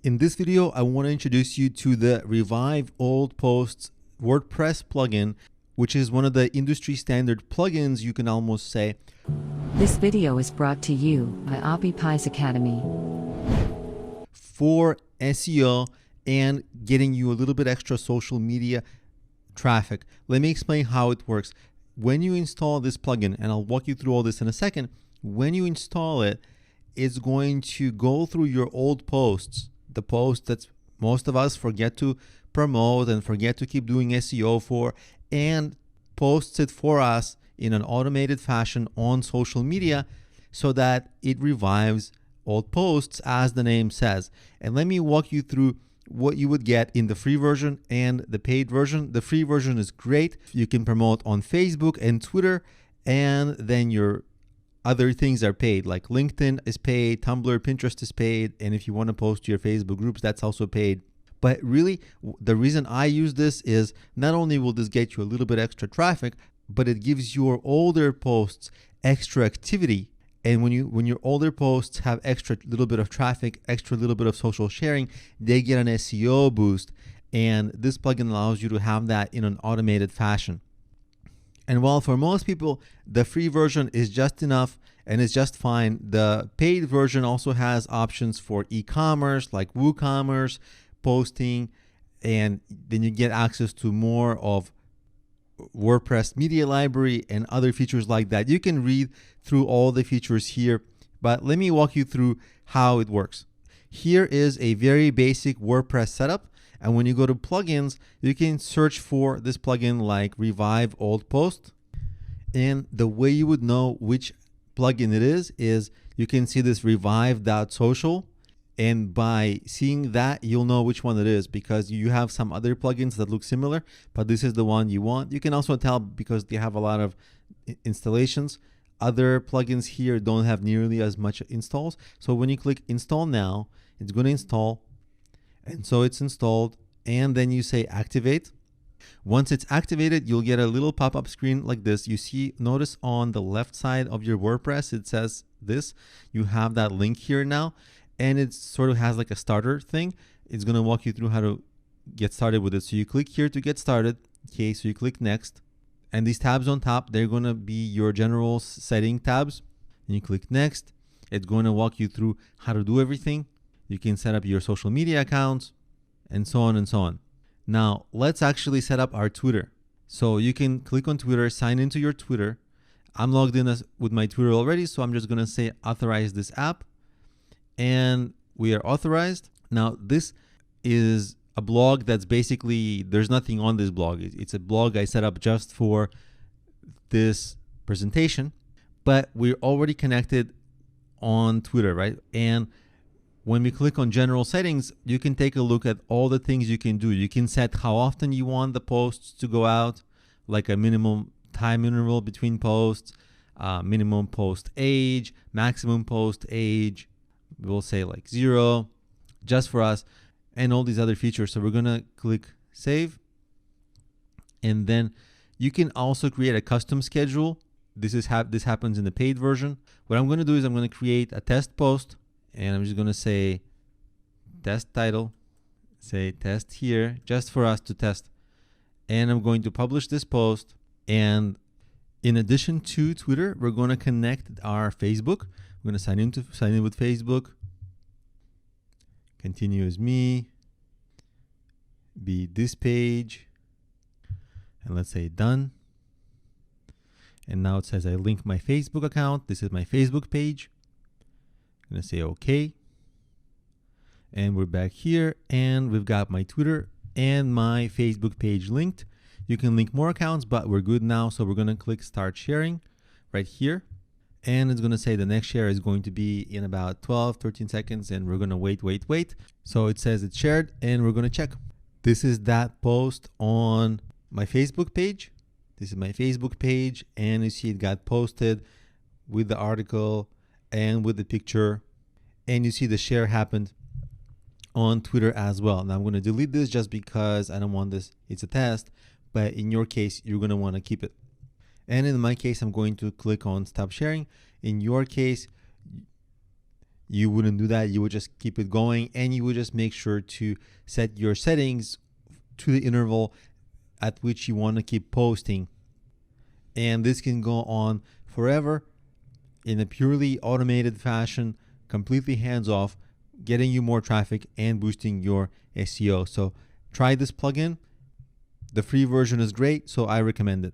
In this video, I want to introduce you to the Revive Old Posts WordPress plugin, which is one of the industry standard plugins, you can almost say. This video is brought to you by Appy Pie Academy. For SEO and getting you a little bit extra social media traffic. Let me explain how it works. When you install this plugin, and I'll walk you through all this in a second, when you install it, it's going to go through your old posts, the posts that most of us forget to promote and forget to keep doing SEO for, and posts it for us in an automated fashion on social media so that it revives old posts, as the name says. And let me walk you through what you would get in the free version and the paid version. The free version is great. You can promote on Facebook and Twitter, and then your other things are paid, like LinkedIn is paid, Tumblr, Pinterest is paid, and if you want to post to your Facebook groups, that's also paid. But really, the reason I use this is not only will this get you a little bit extra traffic, but it gives your older posts extra activity. And when your older posts have extra little bit of traffic, extra little bit of social sharing, they get an SEO boost. And this plugin allows you to have that in an automated fashion. And while for most people, the free version is just enough and is just fine, the paid version also has options for e-commerce like WooCommerce, posting, and then you get access to more of WordPress media library and other features like that. You can read through all the features here, but let me walk you through how it works. Here is a very basic WordPress setup. And when you go to plugins, you can search for this plugin like Revive Old Post. And the way you would know which plugin it is you can see this revive.social. And by seeing that, you'll know which one it is, because you have some other plugins that look similar, but this is the one you want. You can also tell because they have a lot of installations. Other plugins here don't have nearly as much installs. So when you click install now, it's going to install. And so it's installed, and then you say activate. Once it's activated, you'll get a little pop-up screen like this. You see, notice on the left side of your WordPress, it says this. You have that link here now. And it sort of has like a starter thing. It's going to walk you through how to get started with it. So you click here to get started. Okay, so you click next. And these tabs on top, they're going to be your general setting tabs. And you click next. It's going to walk you through how to do everything. You can set up your social media accounts and so on and so on. Now, let's actually set up our Twitter. So you can click on Twitter, sign into your Twitter. I'm logged in with my Twitter already, so I'm just going to say authorize this app. And we are authorized. Now, this is a blog that's basically, there's nothing on this blog. It's a blog I set up just for this presentation, but we're already connected on Twitter, right? And when we click on general settings, you can take a look at all the things you can do. You can set how often you want the posts to go out, like a minimum time interval between posts, minimum post age, maximum post age. We'll say like 0 just for us, and all these other features. So we're going to click save. And then you can also create a custom schedule. This happens in the paid version. What I'm going to do is I'm going to create a test post, and I'm just going to say test title, say test here, just for us to test. And I'm going to publish this post. And in addition to Twitter, we're going to connect our Facebook. We're going to sign in with Facebook. Continue as me. Be this page. And let's say done. And now it says I link my Facebook account. This is my Facebook page. I'm going to say OK. And we're back here. And we've got my Twitter and my Facebook page linked. You can link more accounts, but we're good now. So we're going to click start sharing right here. And it's going to say the next share is going to be in about 13 seconds. And we're going to wait. So it says it's shared, and we're going to check. This is that post on my Facebook page. This is my Facebook page. And you see it got posted with the article and with the picture. And you see the share happened on Twitter as well. Now I'm going to delete this just because I don't want this. It's a test. But in your case, you're going to want to keep it. And in my case, I'm going to click on stop sharing. In your case, you wouldn't do that. You would just keep it going, and you would just make sure to set your settings to the interval at which you want to keep posting. And this can go on forever in a purely automated fashion, completely hands off, getting you more traffic and boosting your SEO. So try this plugin. The free version is great, so I recommend it.